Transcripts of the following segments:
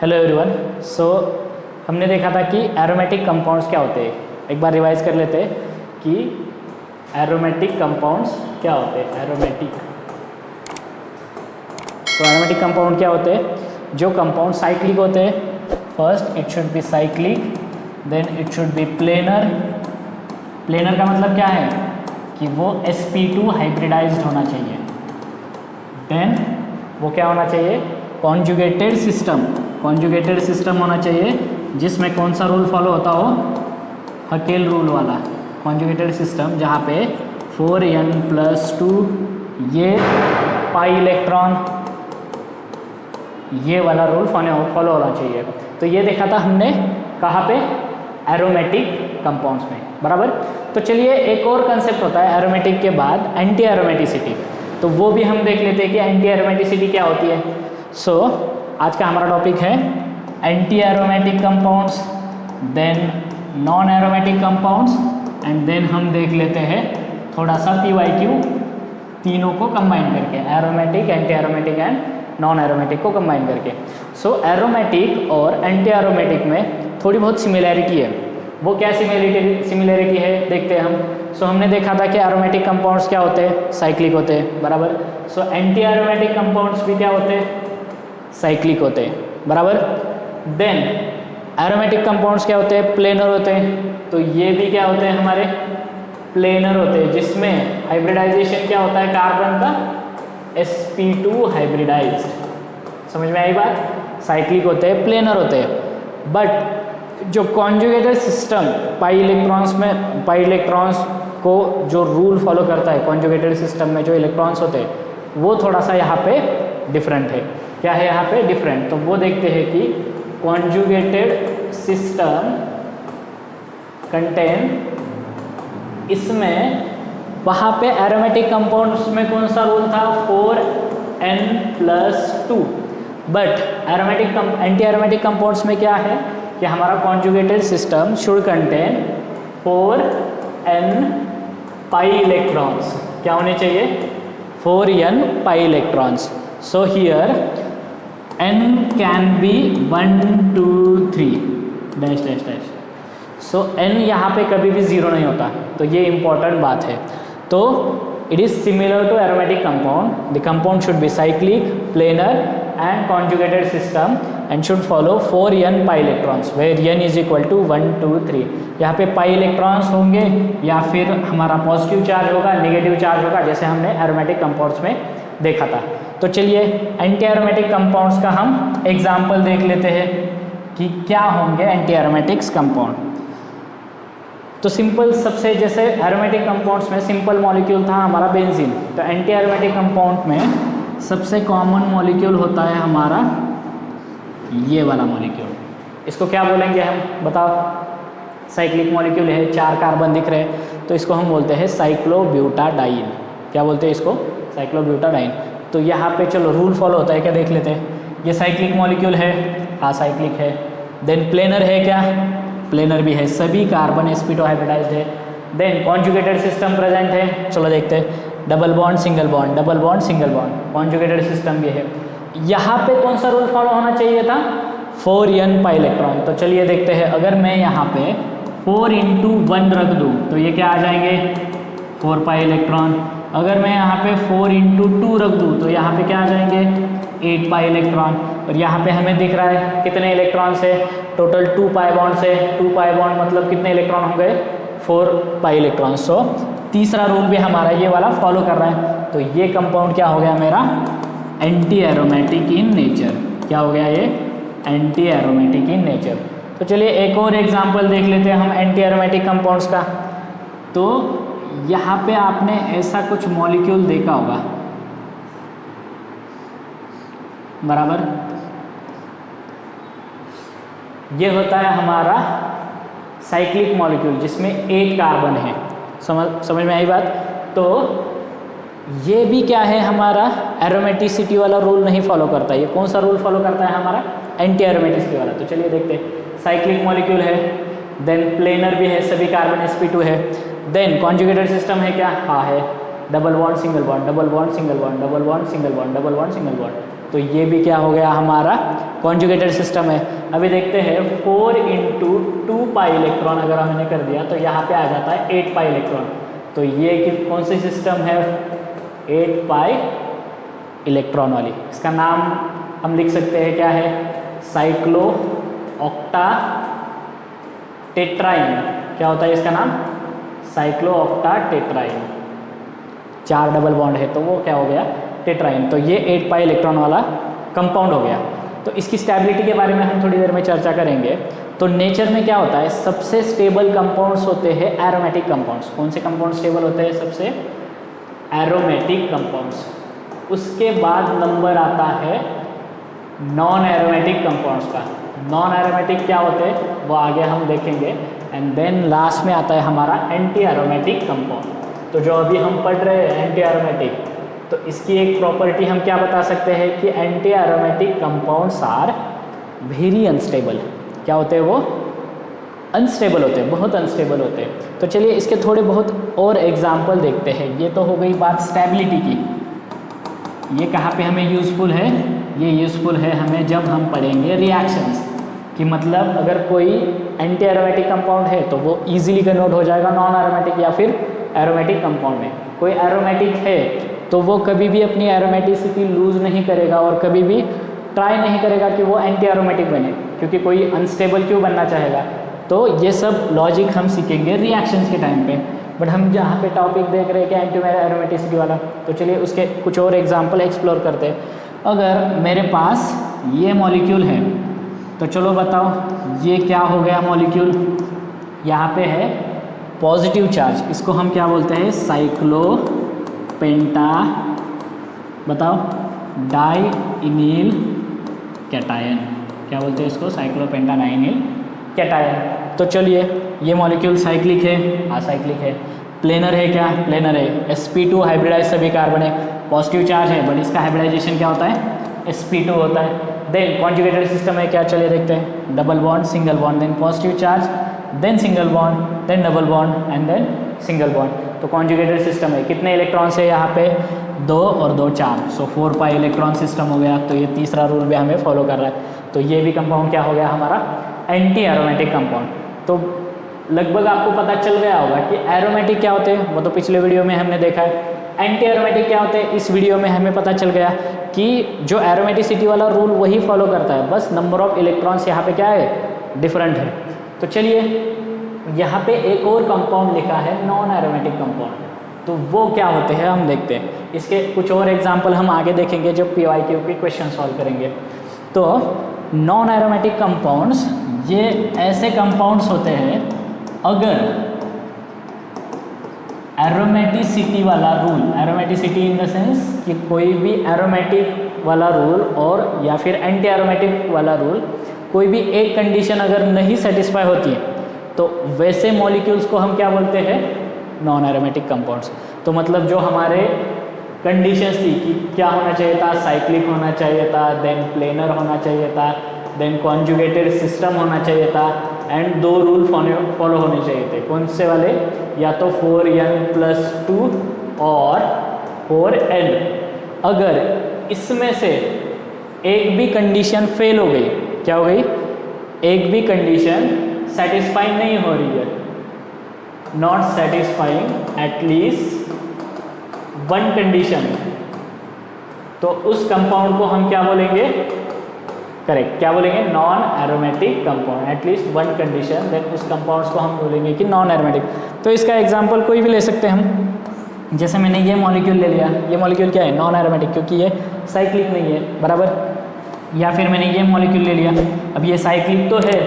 Hello everyone. सो हमने देखा था कि एरोमेटिक कंपाउंड्स क्या होते हैं। एक बार रिवाइज कर लेते हैं कि एरोमेटिक कंपाउंड्स क्या होते हैं। एरोमेटिक कंपाउंड क्या होते हैं? जो कंपाउंड साइक्लिक होते हैं, first it should be cyclic, then it should be planar. Planar का मतलब क्या है कि वो sp2 हाइब्रिडाइज्ड होना चाहिए। देन वो क्या होना चाहिए? कॉन्जुगेटेड सिस्टम होना चाहिए, जिसमें कौन सा रूल फॉलो होता हो? हकेल रूल वाला कॉन्जुगेटेड सिस्टम, जहाँ पे 4n+2 ये पाई इलेक्ट्रॉन, ये वाला रूल फॉलो होना चाहिए। तो ये देखा था हमने कहाँ पे? एरोमेटिक कंपाउंड्स में, बराबर। तो चलिए एक और कंसेप्ट होता है एरोमेटिक के बाद, एंटी एरोमेटिसिटी। तो वो भी हम देख लेते हैं कि एंटी एरोमेटिसिटी क्या होती है। सो आज का हमारा टॉपिक है anti aromatic compounds, then non aromatic compounds, and then हम देख लेते हैं थोड़ा सा PYQ, तीनों को कंबाइन करके, aromatic, anti aromatic and non aromatic को कंबाइन करके। सो एरोमेटिक और एंटी एरोमेटिक में थोड़ी बहुत सिमिलैरिटी है। वो क्या सिमिलैरिटी है देखते हैं हम। सो हमने देखा था कि एरोमेटिक कंपाउंड्स क्या होते हैं? साइक्लिक होते हैं, बराबर। सो एंटी एरोमेटिक कंपाउंड्स भी क्या होते हैं? साइक्लिक होते हैं, बराबर। देन एरोमेटिक कंपाउंड्स क्या होते हैं? प्लेनर होते हैं। तो ये भी क्या होते हैं? हमारे प्लेनर होते हैं, जिसमें हाइब्रिडाइजेशन क्या होता है? कार्बन का sp2 हाइब्रिडाइज्ड। समझ में आई बात? साइक्लिक होते हैं, प्लेनर होते हैं। बट जो कॉन्जुगेटेड सिस्टम, पाई इलेक्ट्रॉन्स को जो रूल फॉलो करता है, कॉन्जुगेटेड सिस्टम में जो इलेक्ट्रॉन्स होते हैं, वो थोड़ा सा यहाँ पे डिफरेंट है। क्या है यहाँ पे? डिफरेंट। तो वो देखते हैं कि कॉन्जुगेटेड सिस्टम कंटेन, इसमें वहाँ पे एरोमेटिक कंपाउंड्स में कौन सा रूल था? 4n+2। But anti aromatic compounds में क्या है कि हमारा conjugated system should contain 4n pi electrons. क्या होने चाहिए? 4n pi electrons. So here n can be 1 2 3 dash dash dash. So n यहाँ पे कभी भी 0 नहीं होता। तो ये इंपॉर्टेंट बात है। तो it is similar to aromatic compound. The compound should be cyclic, planar and conjugated system and should follow 4n pi electrons, where n is equal to 1 2 3। यहाँ पे पाई इलेक्ट्रॉन्स होंगे या फिर हमारा पॉजिटिव चार्ज होगा, नेगेटिव चार्ज होगा, जैसे हमने एरोमेटिक कंपाउंड्स में देखा था। तो चलिए एंटी एरोमेटिक कंपाउंड्स का हम एग्जाम्पल देख लेते हैं कि क्या होंगे एंटी एरोमेटिक्स कंपाउंड। तो सिंपल, सबसे जैसे एरोमेटिक कंपाउंड्स में सिंपल मॉलिक्यूल था हमारा बेंजीन। तो एंटी एरोमेटिक कंपाउंड में सबसे कॉमन मॉलिक्यूल होता है हमारा ये वाला मॉलिक्यूल। इसको क्या बोलेंगे हम? बताओ। साइक्लिक मॉलिक्यूल है, 4 कार्बन दिख रहे हैं, तो इसको हम बोलते हैं साइक्लोब्यूटाडाइन। क्या बोलते हैं इसको? साइक्लोब्यूटाडाइन। तो यहाँ पे चलो रूल फॉलो होता है क्या, देख लेते हैं। ये साइक्लिक मॉलिक्यूल है, हाँ साइक्लिक है। देन प्लेनर है क्या? प्लेनर भी है, सभी कार्बन sp2 हाइब्रिडाइज्ड है। देन कॉन्जुगेटेड सिस्टम प्रेजेंट है, चलो देखते हैं। Double bond single bond, double bond single bond, conjugated system भी है। यहाँ पे कौन सा रूल फॉलो होना चाहिए था? 4n pi electron. तो चलिए देखते हैं, अगर मैं यहाँ पे 4 × 1 रख दूँ तो ये क्या आ जाएंगे? 4 पाई इलेक्ट्रॉन। अगर मैं यहाँ पे 4 × 2 रख दूँ तो यहाँ पे क्या आ जाएंगे? 8 पाई इलेक्ट्रॉन। और यहाँ पे हमें दिख रहा है कितने इलेक्ट्रॉन्स है? टोटल 2 पाई बॉन्ड्स है। 2 पाई बॉन्ड मतलब कितने इलेक्ट्रॉन हो गए? 4 पाई इलेक्ट्रॉन। सो तीसरा रूल भी हमारा ये वाला फॉलो कर रहा है। तो ये कंपाउंड क्या हो गया मेरा? Anti aromatic in nature. क्या हो गया ये? Anti aromatic in nature. तो चलिए एक और एग्जाम्पल देख लेते हैं हम एंटी एरोमेटिक कंपाउंड्स का। तो यहाँ पे आपने ऐसा कुछ मॉलिक्यूल देखा होगा, बराबर। ये होता है हमारा साइक्लिक मॉलिक्यूल, जिसमें 8 कार्बन है। समझ में आई बात? तो ये भी क्या है? हमारा एरोमेटिसिटी वाला रूल नहीं फॉलो करता। ये कौन सा रूल फॉलो करता है? हमारा एंटी एरोमेटिसिटी वाला। तो चलिए देखते हैं। साइक्लिक मॉलिक्यूल है, देन प्लेनर भी है, सभी कार्बन sp2 है। देन कॉन्जुगेटेड सिस्टम है क्या? हाँ है। Double bond single bond, double bond single bond, double bond single bond, double bond single bond. तो ये भी क्या हो गया हमारा कॉन्जुगेटेड सिस्टम है। अभी देखते हैं 4 × 2 पाई इलेक्ट्रॉन अगर हमने कर दिया तो यहाँ पे आ जाता है 8 पाई इलेक्ट्रॉन। तो ये कि कौन सी सिस्टम है, 8 पाई इलेक्ट्रॉन वाली। इसका नाम हम लिख सकते हैं क्या है, साइक्लो ऑक्टा टेट्राइन। क्या होता है इसका नाम, साइक्लो ऑक्टा टेट्राइन। 4 डबल बॉन्ड है तो वो क्या हो गया, टेट्राइन। तो ये 8 पाई इलेक्ट्रॉन वाला कंपाउंड हो गया। तो इसकी स्टेबिलिटी के बारे में हम थोड़ी देर में चर्चा करेंगे। तो नेचर में क्या होता है, सबसे स्टेबल कंपाउंड्स होते हैं एरोमेटिक कंपाउंड्स। कौन से कंपाउंड स्टेबल होते हैं, सबसे एरोमेटिक कंपाउंड्स। उसके बाद नंबर आता है नॉन एरोमेटिक कंपाउंड्स का। नॉन एरोमेटिक क्या होते हैं वो आगे हम देखेंगे। एंड देन लास्ट में आता है हमारा एंटी एरोमेटिक कंपाउंड। तो जो अभी हम पढ़ रहे हैं एंटी एरोमेटिक, तो इसकी एक प्रॉपर्टी हम क्या बता सकते हैं कि anti aromatic compounds are very unstable. क्या होते हैं वो, अनस्टेबल होते हैं, बहुत अनस्टेबल होते हैं। तो चलिए इसके थोड़े बहुत और एग्जाम्पल देखते हैं। ये तो हो गई बात स्टेबिलिटी की। ये कहाँ पे हमें यूज़फुल है, ये यूज़फुल है हमें जब हम पढ़ेंगे रिएक्शंस कि मतलब अगर कोई एंटी एरोमेटिक कंपाउंड है तो वो इजीली कन्वर्ट हो जाएगा नॉन एरोमेटिक या फिर एरोमेटिक कंपाउंड में। कोई एरोमेटिक है तो वो कभी भी अपनी एरोमेटिसिटी लूज़ नहीं करेगा और कभी भी ट्राई नहीं करेगा कि वो एंटी एरोमेटिक बने, क्योंकि कोई अनस्टेबल क्यों बनना चाहेगा। तो ये सब लॉजिक हम सीखेंगे रिएक्शंस के टाइम पे। बट हम जहाँ पे टॉपिक देख रहे हैं कि एंटी एरोमेटिसिटी वाला, तो चलिए उसके कुछ और एग्जांपल एक्सप्लोर करते हैं। अगर मेरे पास ये मॉलिक्यूल है तो चलो बताओ ये क्या हो गया मॉलिक्यूल, यहाँ पे है पॉजिटिव चार्ज, इसको हम क्या बोलते हैं, साइक्लोपेंटा, बताओ, डाइइनिल कैटायन। क्या बोलते हैं इसको, साइक्लोपेंटा डाइइनिल कैटायन। तो चलिए ये मॉलिक्यूल साइक्लिक है, असाइक्लिक है, प्लेनर है, क्या प्लेनर है, sp2 हाइब्रिडाइज सभी कार्बन है, पॉजिटिव चार्ज है बट इसका हाइब्रिडाइजेशन क्या होता है, sp2 होता है। देन कॉन्जुगेटेड सिस्टम है क्या, चलिए देखते हैं, double bond single bond, then positive charge, then single bond, then double bond and then single bond. तो कॉन्जुगेटेड सिस्टम है, कितने इलेक्ट्रॉन्स है यहाँ पे, 2 और 2 4, सो 4 पाई इलेक्ट्रॉन सिस्टम हो गया। तो ये तीसरा रूल भी हमें फॉलो कर रहा है। तो ये भी कंपाउंड क्या हो गया हमारा, एंटी एरोमेटिक कंपाउंड। तो लगभग आपको पता चल गया होगा कि एरोमेटिक क्या होते हैं, वो तो पिछले वीडियो में हमने देखा है। एंटी एरोमेटिक क्या होते हैं, इस वीडियो में हमें पता चल गया कि जो एरोमेटिसिटी वाला रूल वही फॉलो करता है, बस नंबर ऑफ इलेक्ट्रॉन्स यहाँ पे क्या है, डिफरेंट है। तो चलिए यहाँ पे एक और कंपाउंड लिखा है नॉन एरोमेटिक कंपाउंड, तो वो क्या होते हैं हम देखते हैं। इसके कुछ और एग्जाम्पल हम आगे देखेंगे जब PYQ के क्वेश्चन सॉल्व करेंगे। तो नॉन एरोमेटिक कंपाउंड्स ये ऐसे कंपाउंड्स होते हैं अगर एरोमेटिसिटी वाला rule, aromaticity in the sense कि कोई भी एरोमेटिक वाला रूल और या फिर एंटी एरोमेटिक वाला रूल, कोई भी एक कंडीशन अगर नहीं सेटिस्फाई होती है तो वैसे मॉलिक्यूल्स को हम क्या बोलते हैं, नॉन एरोमेटिक कंपाउंड्स। तो मतलब जो हमारे कंडीशंस थी कि क्या होना चाहिए था, साइक्लिक होना चाहिए था, देन प्लेनर होना चाहिए था, देन कॉन्जुगेटेड सिस्टम होना चाहिए था एंड 2 रूल फॉलो होने चाहिए थे। कौन से वाले, या तो 4n+2 और 4n। अगर इसमें से एक भी कंडीशन फेल हो गई, क्या हो गई, एक भी कंडीशन सेटिस्फाई नहीं हो रही है, नॉट सेटिस्फाइंग एटलीस्ट 1 कंडीशन, तो उस कंपाउंड को हम क्या बोलेंगे, करेक्ट, क्या बोलेंगे, non aromatic compound. At least 1 condition, then उस कंपाउंड्स को हम बोलेंगे कि नॉन एरोमेटिक। तो इसका एग्जांपल कोई भी ले सकते हैं हम, जैसे मैंने ये मॉलिक्यूल ले लिया, ये मॉलिक्यूल क्या है, नॉन एरोमेटिक, क्योंकि ये साइक्लिक नहीं है, बराबर। या फिर मैंने ये मॉलिक्यूल ले लिया, अब ये साइक्लिक तो है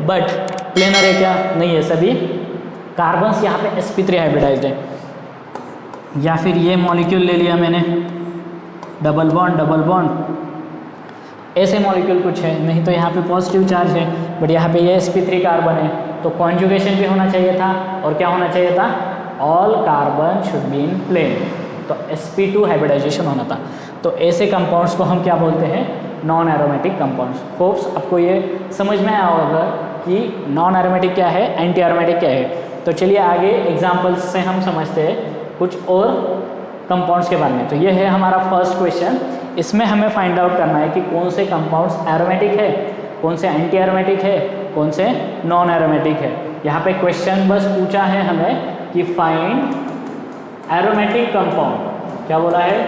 बट प्लेनर है क्या, नहीं है, सभी कार्बन्स यहाँ पे sp3 हाइब्रिडाइज्ड है। या फिर ये मॉलिक्यूल ले लिया मैंने, डबल बॉन्ड, ऐसे मॉलिक्यूल कुछ है, नहीं तो यहाँ पे पॉजिटिव चार्ज है बट यहाँ पे ये sp3 कार्बन है, तो कॉन्जुगेशन भी होना चाहिए था और क्या होना चाहिए था, all carbon should be in plane, तो sp2 हाइब्रिडाइजेशन होना था। तो ऐसे कंपाउंड्स को हम क्या बोलते हैं, नॉन एरोमेटिक कंपाउंड्स। होप्स आपको ये समझ में आया होगा कि नॉन एरोमेटिक क्या है, एंटी एरोमेटिक क्या है। तो चलिए आगे एग्जाम्पल्स से हम समझते हैं कुछ और कंपाउंड्स के बारे में। तो ये है हमारा फर्स्ट क्वेश्चन, इसमें हमें फाइंड आउट करना है कि कौन से कंपाउंड्स एरोमेटिक है, कौन से एंटी एरोमेटिक है, कौन से नॉन एरोमेटिक है। यहाँ पे क्वेश्चन बस पूछा है हमें कि फाइंड एरोमेटिक कंपाउंड, क्या बोला है,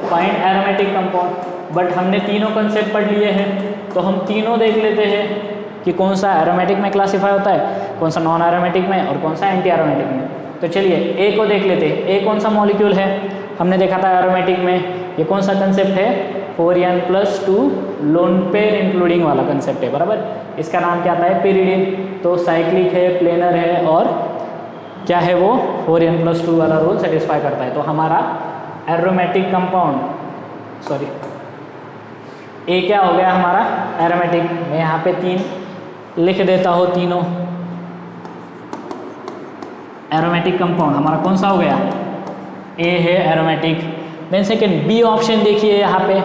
फाइंड एरोमेटिक कंपाउंड। बट हमने तीनों कंसेप्ट पढ़ लिए हैं, तो हम तीनों देख लेते हैं कि कौन सा एरोमेटिक में क्लासीफाई होता है, कौन सा नॉन एरोमेटिक में और कौन सा एंटी एरोमेटिक में। तो चलिए ए को देख लेते हैं। ए कौन सा मॉलिक्यूल है, हमने देखा था एरोमेटिक में, ये कौन सा कंसेप्ट है, 4n+2 लोन पेयर इंक्लूडिंग वाला कंसेप्ट है, बराबर। इसका नाम क्या आता है, पेरिडीन। तो साइक्लिक है, प्लेनर है और क्या है वो 4n+2 वाला रूल सेटिस्फाई करता है। तो हमारा एरोमेटिक कंपाउंड, सॉरी ए क्या हो गया हमारा एरोमेटिक। मैं यहाँ पे 3 लिख देता हूँ, तीनों एरोमेटिक कंपाउंड हमारा कौन सा हो गया, ए है aromatic. Then second B option देखिए, यहाँ पे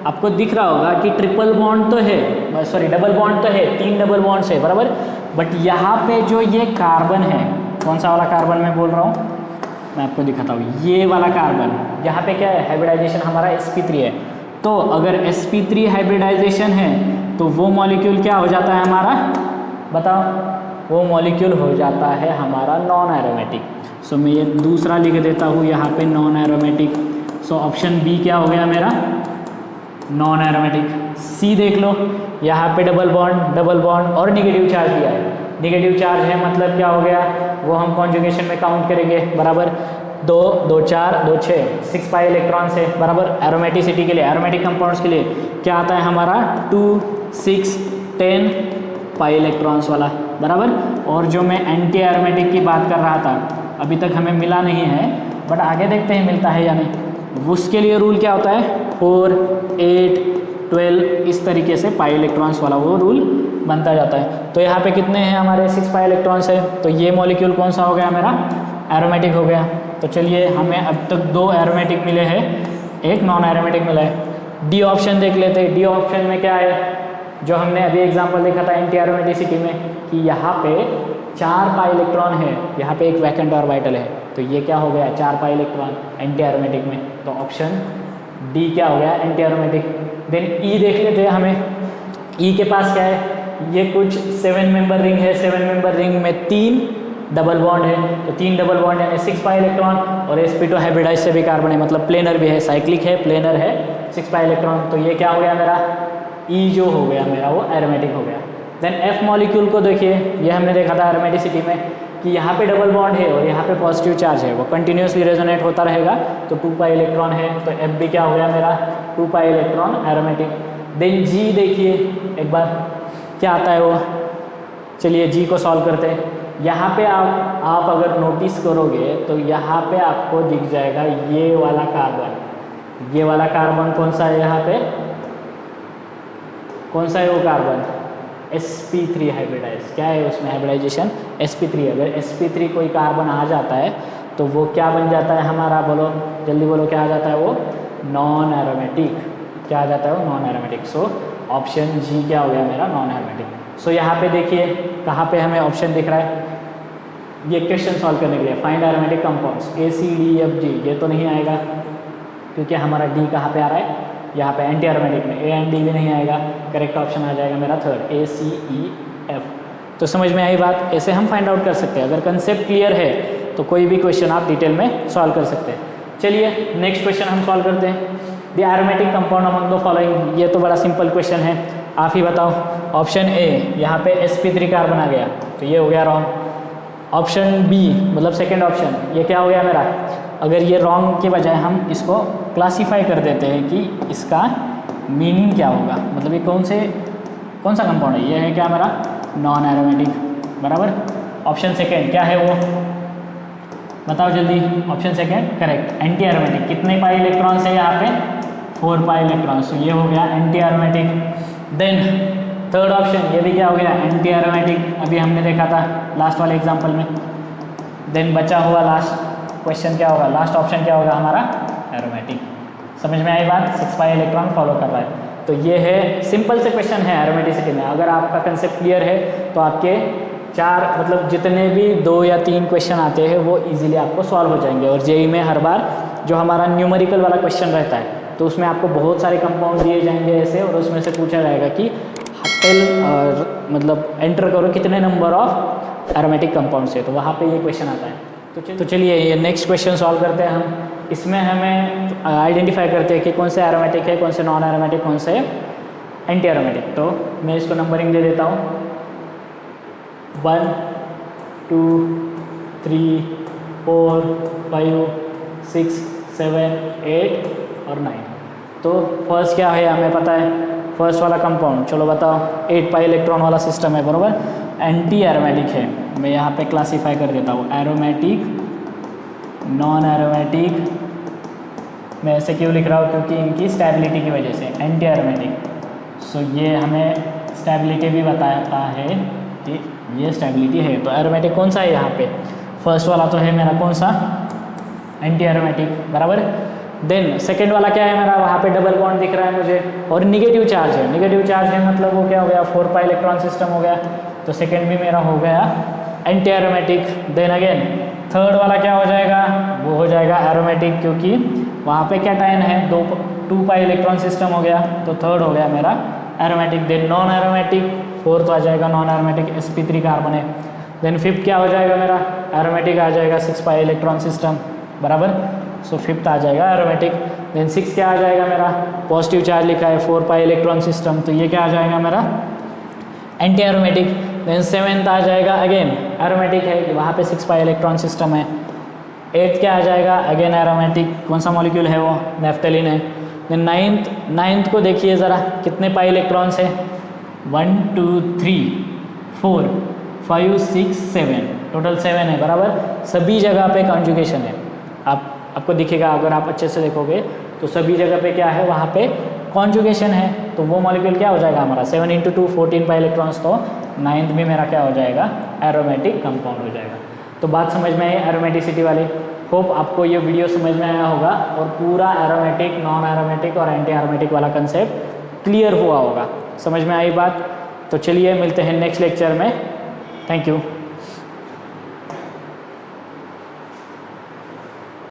आपको दिख रहा होगा कि ट्रिपल बॉन्ड तो है, सॉरी डबल बॉन्ड तो है, 3 डबल बॉन्ड्स है, बराबर। बट यहाँ पे जो ये कार्बन है, कौन सा वाला कार्बन मैं बोल रहा हूँ, मैं आपको दिखाता हूँ, ये वाला कार्बन, यहाँ पे क्या है, हाइब्रिडाइजेशन हमारा sp3 है। तो अगर sp3 हाइब्रिडाइजेशन है तो वो मॉलिक्यूल क्या हो जाता है हमारा, बताओ, वो मॉलिक्यूल हो जाता है हमारा नॉन एरोमेटिक। सो मैं ये दूसरा लिख देता हूँ यहाँ पे, non aromatic. So option B क्या हो गया मेरा, नॉन एरोमेटिक। सी देख लो, यहाँ पे डबल बॉन्ड और निगेटिव चार्ज दिया है। निगेटिव चार्ज है मतलब क्या हो गया, वो हम कॉन्जुगेशन में काउंट करेंगे, बराबर। 2 2 4 2 6 6 पाई इलेक्ट्रॉन्स है, बराबर। एरोमेटिसिटी के लिए, एरोमेटिक कंपाउंड्स के लिए क्या आता है हमारा 2 6 10 पाई इलेक्ट्रॉन्स वाला, बराबर। और जो मैं एंटी एरोमेटिक की बात कर रहा था, अभी तक हमें मिला नहीं है, बट आगे देखते हैं मिलता है या नहीं। उसके लिए रूल क्या होता है, 4 8 12 इस तरीके से पाई इलेक्ट्रॉन्स वाला वो रूल बनता जाता है। तो यहाँ पे कितने हैं हमारे 6 पाई इलेक्ट्रॉन्स है, तो ये मॉलिक्यूल कौन सा हो गया मेरा, एरोमेटिक हो गया। तो चलिए हमें अब तक 2 एरोमेटिक मिले हैं, एक नॉन एरोमेटिक मिला है। डी ऑप्शन देख लेते हैं। डी ऑप्शन में क्या है, जो हमने अभी एग्जांपल देखा था एंटी एरोमेटिसिटी में, कि यहाँ पे 4 पाई इलेक्ट्रॉन है, यहाँ पे एक वैकेंट ऑर्बिटल है, तो ये क्या हो गया 4 पाई इलेक्ट्रॉन एंटी एरोमेटिक में। तो ऑप्शन डी क्या हो गया, एंटी एरोमेटिक। देन ई देख लेते हैं हमें, ई के पास क्या है, ये कुछ 7 मेंबर रिंग है, 7 मेंबर रिंग में 3 डबल बॉन्ड है, तो 3 डबल बॉन्ड यानी 6 पाई इलेक्ट्रॉन, और sp2 हाइब्रिडाइज से भी कार्बन है, मतलब प्लेनर भी है, साइक्लिक है, प्लेनर है, 6 पाई इलेक्ट्रॉन। तो ये क्या हो गया मेरा, ई जो हो गया मेरा वो एरोमेटिक हो गया। देन एफ मॉलिक्यूल को देखिए, ये हमने देखा था एरोमेटिसिटी में कि यहाँ पे डबल बॉन्ड है और यहाँ पे पॉजिटिव चार्ज है, वो कंटिन्यूसली रेजोनेट होता रहेगा, तो 2 पाई इलेक्ट्रॉन है, तो एफ भी क्या हो गया मेरा 2 पाई इलेक्ट्रॉन एरोमेटिक। देन जी देखिए एक बार क्या आता है वो, चलिए जी को सॉल्व करते हैं। यहाँ पे आप अगर नोटिस करोगे तो यहाँ पे आपको दिख जाएगा ये वाला कार्बन, ये वाला कार्बन कौन सा है, यहाँ पे कौन सा है वो कार्बन, sp3 हाइब्रिडाइज। क्या है उसमें हाइब्रिडाइजेशन, sp3। अगर sp3 कोई कार्बन आ जाता है तो वो क्या बन जाता है हमारा, बोलो जल्दी बोलो, क्या आ जाता है वो, नॉन एरोमेटिक। क्या आ जाता है वो, नॉन एरोमेटिक। सो ऑप्शन जी क्या हो गया मेरा, नॉन एरोमेटिक। सो यहाँ पे देखिए कहाँ पे हमें ऑप्शन दिख रहा है, ये क्वेश्चन सॉल्व करने के लिए फाइंड एरोमेटिक कंपाउंड्स ACDEFG, ये तो नहीं आएगा क्योंकि हमारा डी कहाँ पे आ रहा है, यहाँ पे एंटी एरोमेटिक में, ए एंड डी भी नहीं आएगा। करेक्ट ऑप्शन आ जाएगा मेरा थर्ड ACEF। तो समझ में आई बात, ऐसे हम फाइंड आउट कर सकते हैं। अगर कंसेप्ट क्लियर है तो कोई भी क्वेश्चन आप डिटेल में सॉल्व कर सकते हैं। चलिए नेक्स्ट क्वेश्चन हम सॉल्व करते हैं। The aromatic compound among the following, ये तो बड़ा सिंपल क्वेश्चन है, आप ही बताओ। ऑप्शन ए, यहाँ पे sp3 कार्बन आ गया, तो ये हो गया रॉन्ग। ऑप्शन बी मतलब सेकेंड ऑप्शन, ये क्या हो गया मेरा, अगर ये रॉन्ग के बजाय हम इसको क्लासीफाई कर देते हैं कि इसका मीनिंग क्या होगा, मतलब ये कौन सा कंपाउंड है, ये है क्या मेरा नॉन एरोमेटिक, बराबर। ऑप्शन सेकेंड क्या है वो, बताओ जल्दी। Option second correct, anti aromatic. कितने पाई इलेक्ट्रॉन्स है यहाँ पे, 4 पाई इलेक्ट्रॉन्स, तो ये हो गया anti aromatic. Then third option, ये भी क्या हो गया एंटी एरोमेटिक, अभी हमने देखा था लास्ट वाले एग्जांपल में। देन बचा हुआ लास्ट क्वेश्चन क्या होगा, लास्ट ऑप्शन क्या होगा हमारा, एरोमेटिक। समझ में आई बात, 6 पाई इलेक्ट्रॉन फॉलो कर रहा है। तो ये है सिंपल से क्वेश्चन है एरोमेटिसिटी में। अगर आपका कंसेप्ट क्लियर है तो आपके 4 मतलब जितने भी 2 या 3 क्वेश्चन आते हैं वो इजीली आपको सॉल्व हो जाएंगे। और जेई में हर बार जो हमारा न्यूमेरिकल वाला क्वेश्चन रहता है तो उसमें आपको बहुत सारे कंपाउंड दिए जाएंगे ऐसे, और उसमें से पूछा जाएगा कि टेल मतलब एंटर करो कितने नंबर ऑफ एरोमेटिक कंपाउंड्स है, तो वहाँ पे ये क्वेश्चन आता है। तो चलिए ये नेक्स्ट क्वेश्चन सॉल्व करते हैं हम। इसमें हमें आइडेंटिफाई करते हैं कि कौन से एरोमेटिक है, कौन से नॉन एरोमेटिक, कौन से एंटी एरोमेटिक। तो मैं इसको नंबरिंग दे देता हूँ 1 2 3 4 5 6 7 8 और 9। तो फर्स्ट क्या है हमें पता है, फर्स्ट वाला कंपाउंड, चलो बताओ 8 पाई इलेक्ट्रॉन वाला सिस्टम है, बराबर, एंटी एरोमेटिक है। मैं यहाँ पे क्लासीफाई कर देता हूँ एरोमेटिक, नॉन एरोमेटिक। मैं ऐसे क्यों लिख रहा हूँ, क्योंकि इनकी स्टेबिलिटी की वजह से एंटी एरोमेटिक। सो ये हमें स्टेबिलिटी भी बताता है कि ये स्टेबिलिटी है। तो एरोमेटिक कौन सा है यहाँ पे, फर्स्ट वाला तो है मेरा कौन सा, एंटी एरोमेटिक, बराबर। देन सेकेंड वाला क्या है मेरा, वहाँ पे डबल बॉन्ड दिख रहा है मुझे और निगेटिव चार्ज है। निगेटिव चार्ज है मतलब वो क्या हो गया, 4 पाई इलेक्ट्रॉन सिस्टम हो गया। तो सेकेंड भी मेरा हो गया anti aromatic. Then again third वाला क्या हो जाएगा, वो हो जाएगा एरोमेटिक, क्योंकि वहाँ पे कैटायन है, 2 पाई इलेक्ट्रॉन सिस्टम हो गया, तो थर्ड हो गया मेरा aromatic. Then non aromatic, fourth आ जाएगा नॉन एरोमेटिक, sp3 कार्बन है। देन फिफ्थ क्या हो जाएगा मेरा, एरोमेटिक आ जाएगा, 6 पाई इलेक्ट्रॉन सिस्टम, बराबर। सो फिफ्थ आ जाएगा एरोमेटिक। देन सिक्स क्या आ जाएगा मेरा, पॉजिटिव चार्ज लिखा है, 4 पाई इलेक्ट्रॉन सिस्टम, तो ये क्या आ जाएगा मेरा एंटी एरोमेटिक। देन सेवेंथ आ जाएगा अगेन एरोमेटिक है, वहाँ पे 6 पाई इलेक्ट्रॉन सिस्टम है। एट्थ क्या आ जाएगा, अगेन एरोमेटिक, कौन सा मॉलिक्यूल है वो, नेफ्थलीन है। देन नाइन्थ को देखिए ज़रा कितने पाई इलेक्ट्रॉन्स है, 1 2 3 4 5 6 7, टोटल 7 है, बराबर। सभी जगह पे कॉन्जुगेशन है, आपको दिखेगा अगर आप अच्छे से देखोगे तो सभी जगह पे क्या है, वहाँ पे कॉन्जुगेशन है। तो वो मॉलिक्यूल क्या हो जाएगा हमारा 7 × 2 14 पाई इलेक्ट्रॉन्स, तो नाइन्थ भी मेरा क्या हो जाएगा, एरोमेटिक कंपाउंड हो जाएगा। तो बात समझ में आई एरोमेटिसिटी वाली। होप आपको ये वीडियो समझ में आया होगा और पूरा एरोमेटिक, नॉन एरोमेटिक और एंटी एरोमेटिक वाला कंसेप्ट क्लियर हुआ होगा, समझ में आई बात। तो चलिए मिलते हैं नेक्स्ट लेक्चर में, थैंक यू।